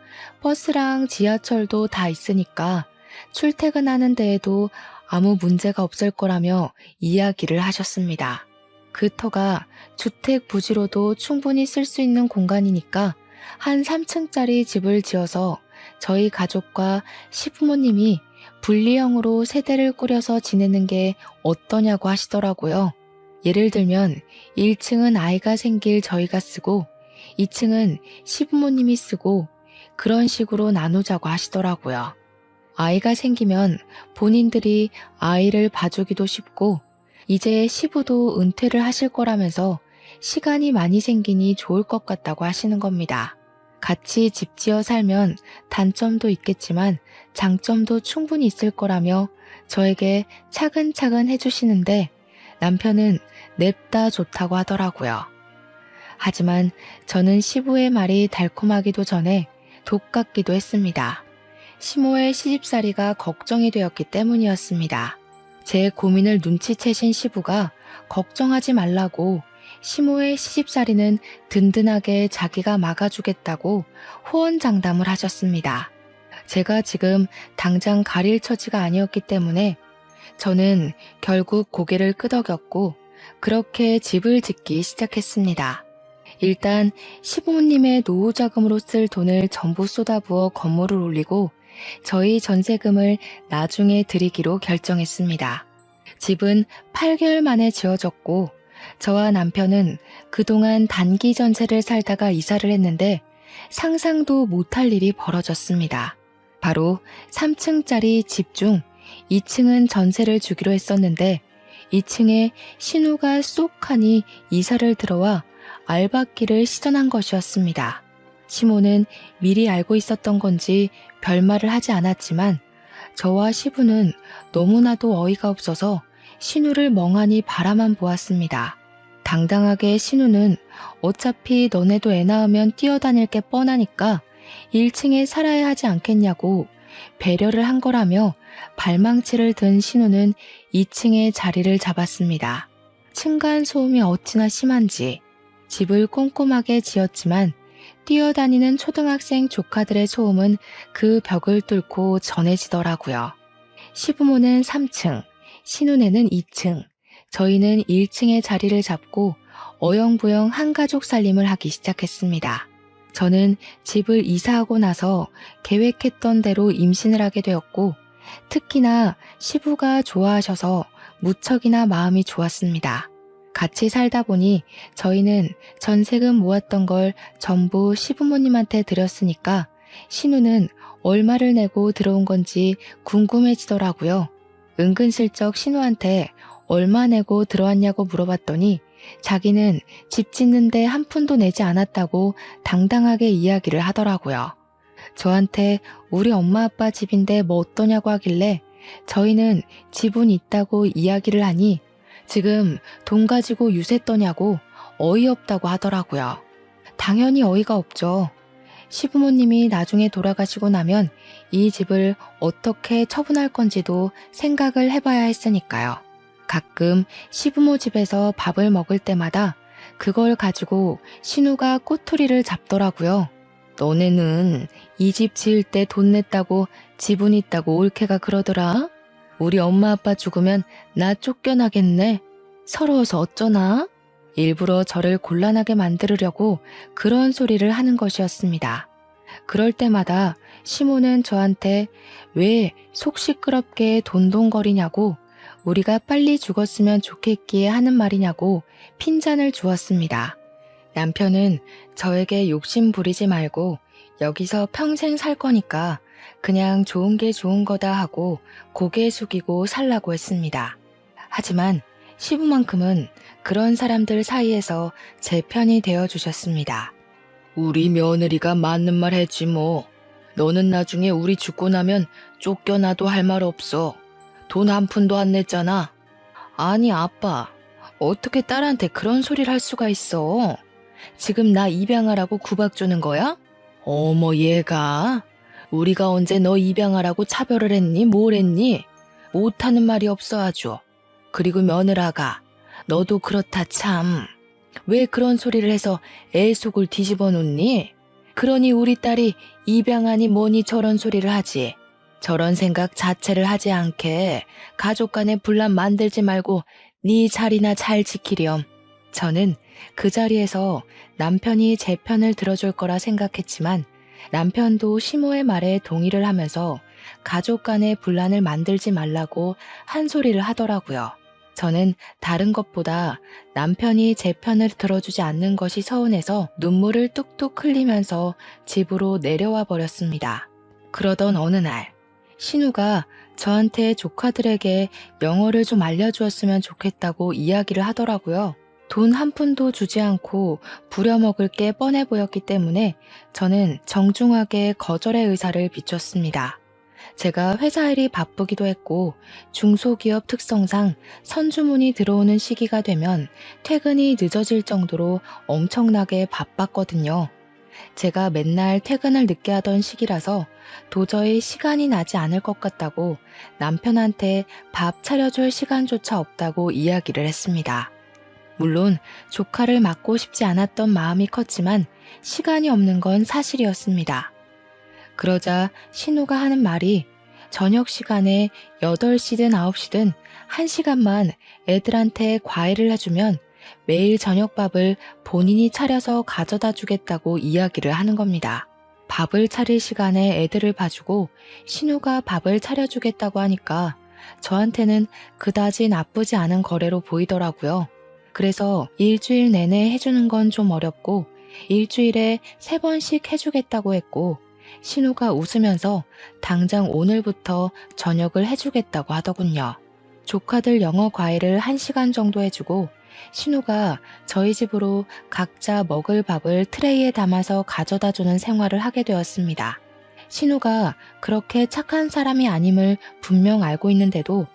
버스랑 지하철도 다 있으니까 출퇴근하는 데에도 아무 문제가 없을 거라며 이야기를 하셨습니다. 그 터가 주택 부지로도 충분히 쓸 수 있는 공간이니까 한 3층짜리 집을 지어서 저희 가족과 시부모님이 분리형으로 세대를 꾸려서 지내는 게 어떠냐고 하시더라고요. 예를 들면 1층은 아이가 생길 저희가 쓰고 2층은 시부모님이 쓰고 그런 식으로 나누자고 하시더라고요. 아이가 생기면 본인들이 아이를 봐주기도 쉽고 이제 시부도 은퇴를 하실 거라면서 시간이 많이 생기니 좋을 것 같다고 하시는 겁니다. 같이 집 지어 살면 단점도 있겠지만 장점도 충분히 있을 거라며 저에게 차근차근 해주시는데 남편은 냅다 좋다고 하더라고요. 하지만 저는 시부의 말이 달콤하기도 전에 독 같기도 했습니다. 시모의 시집살이가 걱정이 되었기 때문이었습니다. 제 고민을 눈치채신 시부가 걱정하지 말라고 시모의 시집살이는 든든하게 자기가 막아주겠다고 호언장담을 하셨습니다. 제가 지금 당장 가릴 처지가 아니었기 때문에 저는 결국 고개를 끄덕였고 그렇게 집을 짓기 시작했습니다. 일단 시부모님의 노후자금으로 쓸 돈을 전부 쏟아부어 건물을 올리고 저희 전세금을 나중에 드리기로 결정했습니다. 집은 8개월 만에 지어졌고 저와 남편은 그동안 단기 전세를 살다가 이사를 했는데 상상도 못할 일이 벌어졌습니다. 바로 3층짜리 집 중 2층은 전세를 주기로 했었는데 2층에 신우가 쏙 하니 이사를 들어와 알박기를 시전한 것이었습니다. 시모는 미리 알고 있었던 건지 별말을 하지 않았지만 저와 시부는 너무나도 어이가 없어서 신우를 멍하니 바라만 보았습니다. 당당하게 신우는 어차피 너네도 애 낳으면 뛰어다닐 게 뻔하니까 1층에 살아야 하지 않겠냐고 배려를 한 거라며 발망치를 든 신우는 2층에 자리를 잡았습니다. 층간 소음이 어찌나 심한지 집을 꼼꼼하게 지었지만 뛰어다니는 초등학생 조카들의 소음은 그 벽을 뚫고 전해지더라고요. 시부모는 3층, 신혼에는 2층, 저희는 1층에 자리를 잡고 어영부영 한가족 살림을 하기 시작했습니다. 저는 집을 이사하고 나서 계획했던 대로 임신을 하게 되었고 특히나 시부가 좋아하셔서 무척이나 마음이 좋았습니다. 같이 살다 보니 저희는 전세금 모았던 걸 전부 시부모님한테 드렸으니까 신우는 얼마를 내고 들어온 건지 궁금해지더라고요. 은근슬쩍 신우한테 얼마 내고 들어왔냐고 물어봤더니 자기는 집 짓는데 한 푼도 내지 않았다고 당당하게 이야기를 하더라고요. 저한테 우리 엄마 아빠 집인데 뭐 어떠냐고 하길래 저희는 집은 있다고 이야기를 하니 지금 돈 가지고 유세 떠냐고 어이없다고 하더라고요. 당연히 어이가 없죠. 시부모님이 나중에 돌아가시고 나면 이 집을 어떻게 처분할 건지도 생각을 해봐야 했으니까요. 가끔 시부모 집에서 밥을 먹을 때마다 그걸 가지고 신우가 꼬투리를 잡더라고요. 너네는 이 집 지을 때 돈 냈다고 지분 있다고 올케가 그러더라. 우리 엄마 아빠 죽으면 나 쫓겨나겠네. 서러워서 어쩌나? 일부러 저를 곤란하게 만들으려고 그런 소리를 하는 것이었습니다. 그럴 때마다 시모는 저한테 왜 속 시끄럽게 돈돈거리냐고 우리가 빨리 죽었으면 좋겠기에 하는 말이냐고 핀잔을 주었습니다. 남편은 저에게 욕심 부리지 말고 여기서 평생 살 거니까 그냥 좋은 게 좋은 거다 하고 고개 숙이고 살라고 했습니다. 하지만 시부만큼은 그런 사람들 사이에서 제 편이 되어주셨습니다. 우리 며느리가 맞는 말 했지 뭐. 너는 나중에 우리 죽고 나면 쫓겨나도 할 말 없어. 돈 한 푼도 안 냈잖아. 아니 아빠, 어떻게 딸한테 그런 소리를 할 수가 있어. 지금 나 입양하라고 구박 주는 거야? 어머 얘가 우리가 언제 너 입양하라고 차별을 했니? 뭘 했니? 못하는 말이 없어 아주. 그리고 며느라가 너도 그렇다 참. 왜 그런 소리를 해서 애 속을 뒤집어 놓니? 그러니 우리 딸이 입양하니 뭐니 저런 소리를 하지. 저런 생각 자체를 하지 않게 가족 간에 분란 만들지 말고 네 자리나 잘 지키렴. 저는 그 자리에서 남편이 제 편을 들어줄 거라 생각했지만 남편도 시모의 말에 동의를 하면서 가족 간의 분란을 만들지 말라고 한 소리를 하더라고요. 저는 다른 것보다 남편이 제 편을 들어주지 않는 것이 서운해서 눈물을 뚝뚝 흘리면서 집으로 내려와 버렸습니다. 그러던 어느 날 신우가 저한테 조카들에게 영어를 좀 알려주었으면 좋겠다고 이야기를 하더라고요. 돈 한 푼도 주지 않고 부려먹을 게 뻔해 보였기 때문에 저는 정중하게 거절의 의사를 비췄습니다. 제가 회사 일이 바쁘기도 했고 중소기업 특성상 선주문이 들어오는 시기가 되면 퇴근이 늦어질 정도로 엄청나게 바빴거든요. 제가 맨날 퇴근을 늦게 하던 시기라서 도저히 시간이 나지 않을 것 같다고 남편한테 밥 차려줄 시간조차 없다고 이야기를 했습니다. 물론 조카를 맡고 싶지 않았던 마음이 컸지만 시간이 없는 건 사실이었습니다. 그러자 신우가 하는 말이 저녁 시간에 8시든 9시든 1시간만 애들한테 과외를 해주면 매일 저녁밥을 본인이 차려서 가져다 주겠다고 이야기를 하는 겁니다. 밥을 차릴 시간에 애들을 봐주고 신우가 밥을 차려주겠다고 하니까 저한테는 그다지 나쁘지 않은 거래로 보이더라고요. 그래서 일주일 내내 해주는 건 좀 어렵고 일주일에 3번씩 해주겠다고 했고 신우가 웃으면서 당장 오늘부터 저녁을 해주겠다고 하더군요. 조카들 영어 과외를 1시간 정도 해주고 신우가 저희 집으로 각자 먹을 밥을 트레이에 담아서 가져다주는 생활을 하게 되었습니다. 신우가 그렇게 착한 사람이 아님을 분명 알고 있는데도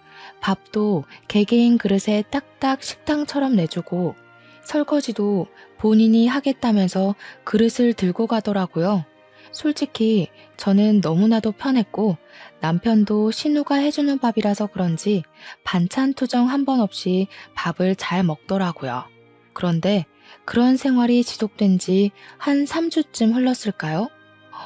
밥도 개개인 그릇에 딱딱 식당처럼 내주고 설거지도 본인이 하겠다면서 그릇을 들고 가더라고요. 솔직히 저는 너무나도 편했고 남편도 신우가 해주는 밥이라서 그런지 반찬 투정 한 번 없이 밥을 잘 먹더라고요. 그런데 그런 생활이 지속된 지 한 3주쯤 흘렀을까요?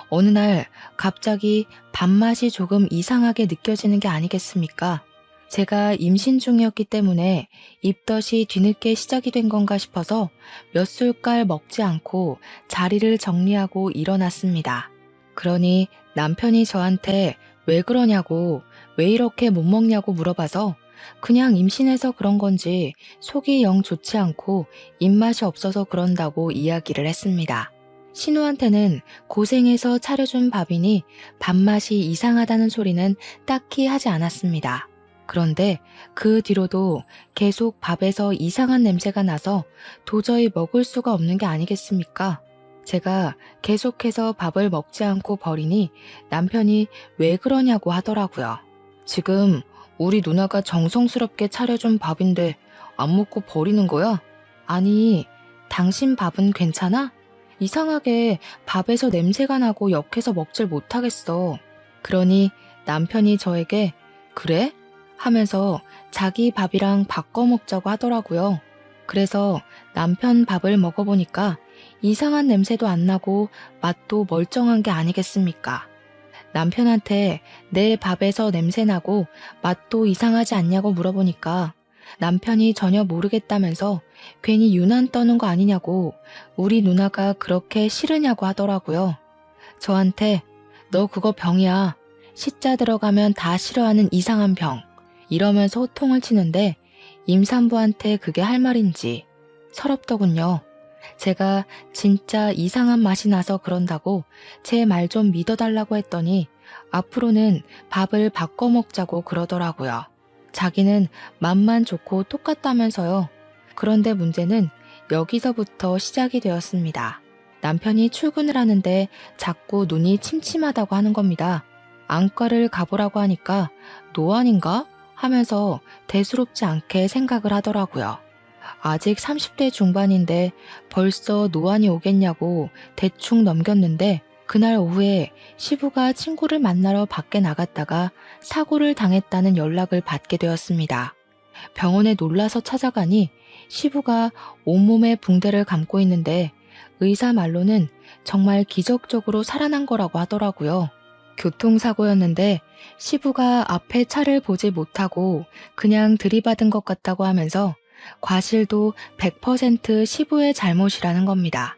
어느 날 갑자기 밥맛이 조금 이상하게 느껴지는 게 아니겠습니까? 제가 임신 중이었기 때문에 입덧이 뒤늦게 시작이 된 건가 싶어서 몇 술깔 먹지 않고 자리를 정리하고 일어났습니다. 그러니 남편이 저한테 왜 그러냐고, 왜 이렇게 못 먹냐고 물어봐서 그냥 임신해서 그런 건지 속이 영 좋지 않고 입맛이 없어서 그런다고 이야기를 했습니다. 신우한테는 고생해서 차려준 밥이니 밥맛이 이상하다는 소리는 딱히 하지 않았습니다. 그런데 그 뒤로도 계속 밥에서 이상한 냄새가 나서 도저히 먹을 수가 없는 게 아니겠습니까? 제가 계속해서 밥을 먹지 않고 버리니 남편이 왜 그러냐고 하더라고요. 지금 우리 누나가 정성스럽게 차려준 밥인데 안 먹고 버리는 거야? 아니, 당신 밥은 괜찮아? 이상하게 밥에서 냄새가 나고 역해서 먹질 못하겠어. 그러니 남편이 저에게 그래? 하면서 자기 밥이랑 바꿔 먹자고 하더라고요. 그래서 남편 밥을 먹어보니까 이상한 냄새도 안 나고 맛도 멀쩡한 게 아니겠습니까? 남편한테 내 밥에서 냄새 나고 맛도 이상하지 않냐고 물어보니까 남편이 전혀 모르겠다면서 괜히 유난 떠는 거 아니냐고 우리 누나가 그렇게 싫으냐고 하더라고요. 저한테 너 그거 병이야. 시자 들어가면 다 싫어하는 이상한 병. 이러면서 호통을 치는데 임산부한테 그게 할 말인지 서럽더군요. 제가 진짜 이상한 맛이 나서 그런다고 제 말 좀 믿어달라고 했더니 앞으로는 밥을 바꿔 먹자고 그러더라고요. 자기는 맛만 좋고 똑같다면서요. 그런데 문제는 여기서부터 시작이 되었습니다. 남편이 출근을 하는데 자꾸 눈이 침침하다고 하는 겁니다. 안과를 가보라고 하니까 노안인가? 하면서 대수롭지 않게 생각을 하더라고요. 아직 30대 중반인데 벌써 노안이 오겠냐고 대충 넘겼는데 그날 오후에 시부가 친구를 만나러 밖에 나갔다가 사고를 당했다는 연락을 받게 되었습니다. 병원에 놀라서 찾아가니 시부가 온몸에 붕대를 감고 있는데 의사 말로는 정말 기적적으로 살아난 거라고 하더라고요. 교통사고였는데 시부가 앞에 차를 보지 못하고 그냥 들이받은 것 같다고 하면서 과실도 100% 시부의 잘못이라는 겁니다.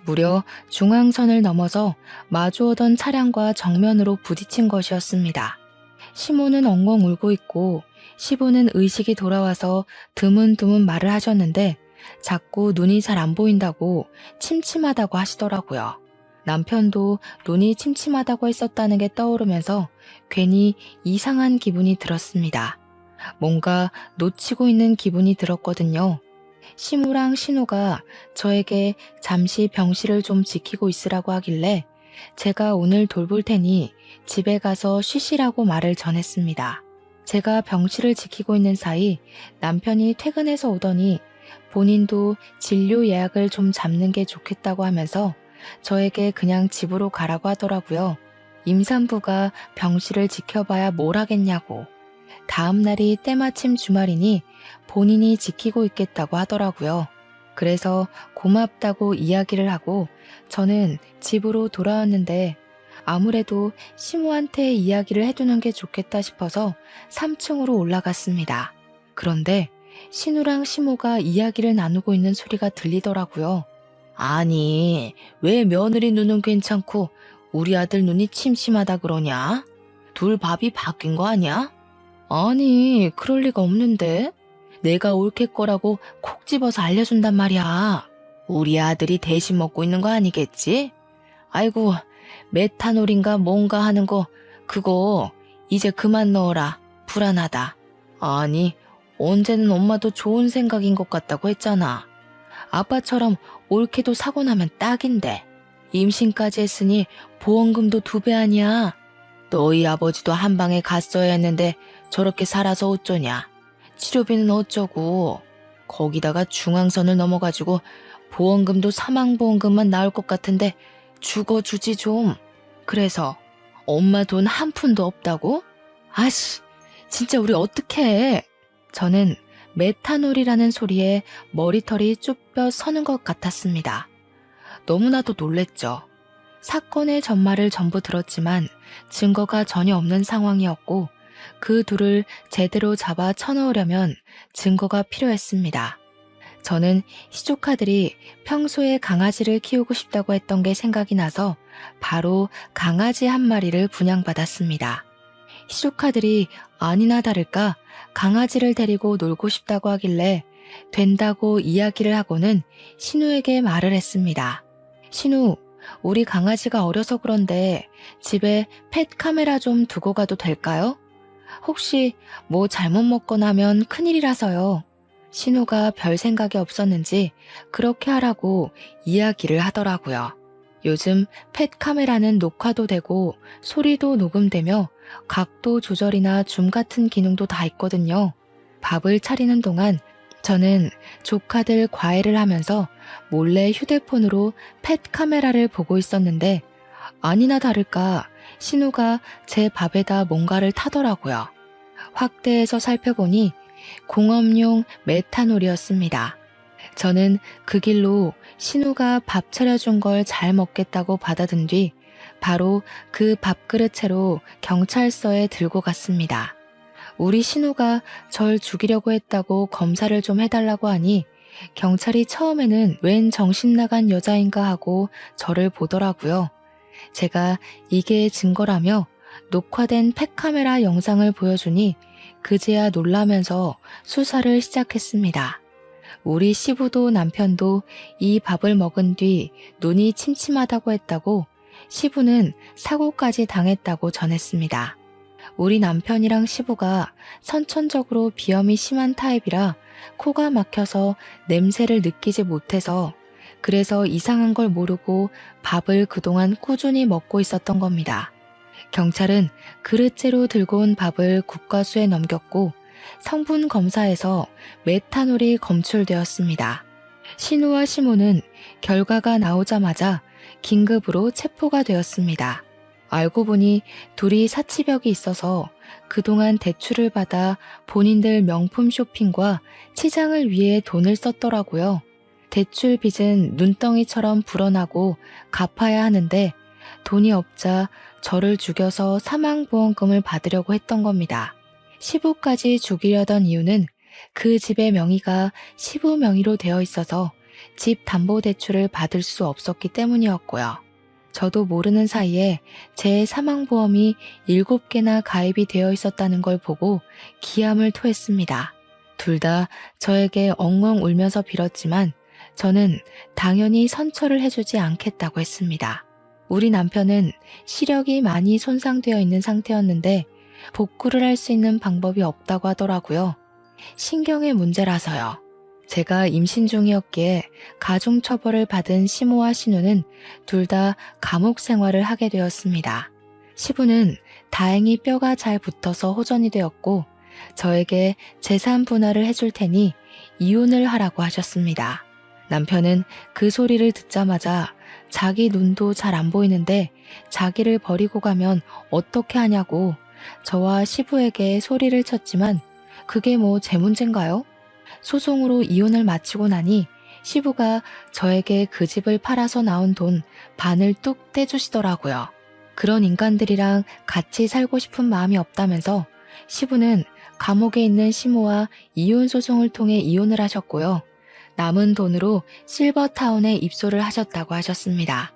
무려 중앙선을 넘어서 마주오던 차량과 정면으로 부딪힌 것이었습니다. 시모는 엉엉 울고 있고 시부는 의식이 돌아와서 드문드문 말을 하셨는데 자꾸 눈이 잘 안 보인다고 침침하다고 하시더라고요. 남편도 눈이 침침하다고 했었다는 게 떠오르면서 괜히 이상한 기분이 들었습니다. 뭔가 놓치고 있는 기분이 들었거든요. 시무랑 신우가 저에게 잠시 병실을 좀 지키고 있으라고 하길래 제가 오늘 돌볼 테니 집에 가서 쉬시라고 말을 전했습니다. 제가 병실을 지키고 있는 사이 남편이 퇴근해서 오더니 본인도 진료 예약을 좀 잡는 게 좋겠다고 하면서 저에게 그냥 집으로 가라고 하더라고요. 임산부가 병실을 지켜봐야 뭘 하겠냐고. 다음 날이 때마침 주말이니 본인이 지키고 있겠다고 하더라고요. 그래서 고맙다고 이야기를 하고 저는 집으로 돌아왔는데 아무래도 시모한테 이야기를 해두는 게 좋겠다 싶어서 3층으로 올라갔습니다. 그런데 신우랑 시모가 이야기를 나누고 있는 소리가 들리더라고요. 아니, 왜 며느리 눈은 괜찮고 우리 아들 눈이 침침하다 그러냐? 둘 밥이 바뀐 거 아니야? 아니, 그럴 리가 없는데. 내가 옳게 거라고 콕 집어서 알려준단 말이야. 우리 아들이 대신 먹고 있는 거 아니겠지? 아이고, 메탄올인가 뭔가 하는 거 그거 이제 그만 넣어라. 불안하다. 아니, 언제는 엄마도 좋은 생각인 것 같다고 했잖아. 아빠처럼 옳게도 사고 나면 딱인데. 임신까지 했으니 보험금도 2배 아니야. 너희 아버지도 한 방에 갔어야 했는데 저렇게 살아서 어쩌냐. 치료비는 어쩌고. 거기다가 중앙선을 넘어가지고 보험금도 사망보험금만 나올 것 같은데 죽어주지 좀. 그래서 엄마 돈 한 푼도 없다고? 아씨, 진짜 우리 어떡해. 저는 메탄올이라는 소리에 머리털이 쭈뼛 서는 것 같았습니다. 너무나도 놀랬죠. 사건의 전말을 전부 들었지만 증거가 전혀 없는 상황이었고 그 둘을 제대로 잡아 쳐넣으려면 증거가 필요했습니다. 저는 시조카들이 평소에 강아지를 키우고 싶다고 했던 게 생각이 나서 바로 강아지 한 마리를 분양받았습니다. 시조카들이 아니나 다를까 강아지를 데리고 놀고 싶다고 하길래 된다고 이야기를 하고는 신우에게 말을 했습니다. 신우, 우리 강아지가 어려서 그런데 집에 펫 카메라 좀 두고 가도 될까요? 혹시 뭐 잘못 먹거나 하면 큰일이라서요. 신우가 별 생각이 없었는지 그렇게 하라고 이야기를 하더라고요. 요즘 펫 카메라는 녹화도 되고 소리도 녹음되며 각도 조절이나 줌 같은 기능도 다 있거든요. 밥을 차리는 동안 저는 조카들 과외를 하면서 몰래 휴대폰으로 펫 카메라를 보고 있었는데 아니나 다를까 신우가 제 밥에다 뭔가를 타더라고요. 확대해서 살펴보니 공업용 메탄올이었습니다. 저는 그 길로 신우가 밥 차려준 걸 잘 먹겠다고 받아든 뒤 바로 그 밥그릇 채로 경찰서에 들고 갔습니다. 우리 신우가 절 죽이려고 했다고 검사를 좀 해달라고 하니 경찰이 처음에는 웬 정신나간 여자인가 하고 저를 보더라고요. 제가 이게 증거라며 녹화된 팩카메라 영상을 보여주니 그제야 놀라면서 수사를 시작했습니다. 우리 시부도 남편도 이 밥을 먹은 뒤 눈이 침침하다고 했다고 시부는 사고까지 당했다고 전했습니다. 우리 남편이랑 시부가 선천적으로 비염이 심한 타입이라 코가 막혀서 냄새를 느끼지 못해서 그래서 이상한 걸 모르고 밥을 그동안 꾸준히 먹고 있었던 겁니다. 경찰은 그릇째로 들고 온 밥을 국과수에 넘겼고 성분 검사에서 메탄올이 검출되었습니다. 신우와 시모는 결과가 나오자마자 긴급으로 체포가 되었습니다. 알고 보니 둘이 사치벽이 있어서 그동안 대출을 받아 본인들 명품 쇼핑과 치장을 위해 돈을 썼더라고요. 대출 빚은 눈덩이처럼 불어나고 갚아야 하는데 돈이 없자 저를 죽여서 사망보험금을 받으려고 했던 겁니다. 시부까지 죽이려던 이유는 그 집의 명의가 시부 명의로 되어 있어서 집 담보대출을 받을 수 없었기 때문이었고요. 저도 모르는 사이에 제 사망보험이 7개나 가입이 되어 있었다는 걸 보고 기함을 토했습니다. 둘 다 저에게 엉엉 울면서 빌었지만 저는 당연히 선처를 해주지 않겠다고 했습니다. 우리 남편은 시력이 많이 손상되어 있는 상태였는데 복구를 할 수 있는 방법이 없다고 하더라고요. 신경의 문제라서요. 제가 임신 중이었기에 가중처벌을 받은 시모와 신우는 둘 다 감옥 생활을 하게 되었습니다. 시부는 다행히 뼈가 잘 붙어서 호전이 되었고 저에게 재산 분할을 해줄 테니 이혼을 하라고 하셨습니다. 남편은 그 소리를 듣자마자 자기 눈도 잘 안 보이는데 자기를 버리고 가면 어떻게 하냐고 저와 시부에게 소리를 쳤지만 그게 뭐 제 문제인가요? 소송으로 이혼을 마치고 나니 시부가 저에게 그 집을 팔아서 나온 돈 반을 뚝 떼주시더라고요. 그런 인간들이랑 같이 살고 싶은 마음이 없다면서 시부는 감옥에 있는 시모와 이혼 소송을 통해 이혼을 하셨고요. 남은 돈으로 실버타운에 입소를 하셨다고 하셨습니다.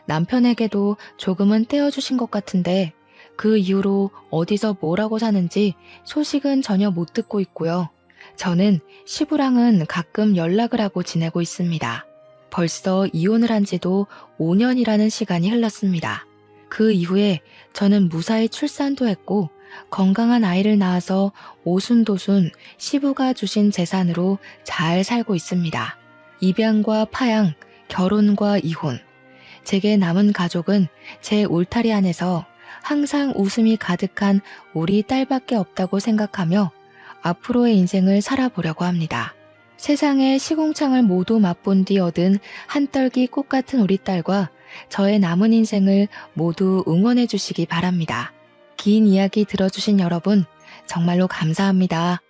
남편에게도 조금은 떼어주신 것 같은데 그 이후로 어디서 뭐라고 사는지 소식은 전혀 못 듣고 있고요. 저는 시부랑은 가끔 연락을 하고 지내고 있습니다. 벌써 이혼을 한 지도 5년이라는 시간이 흘렀습니다. 그 이후에 저는 무사히 출산도 했고 건강한 아이를 낳아서 오순도순 시부가 주신 재산으로 잘 살고 있습니다. 입양과 파양, 결혼과 이혼. 제게 남은 가족은 제 울타리 안에서 항상 웃음이 가득한 우리 딸밖에 없다고 생각하며 앞으로의 인생을 살아보려고 합니다. 세상의 시궁창을 모두 맛본 뒤 얻은 한떨기 꽃 같은 우리 딸과 저의 남은 인생을 모두 응원해 주시기 바랍니다. 긴 이야기 들어주신 여러분 정말로 감사합니다.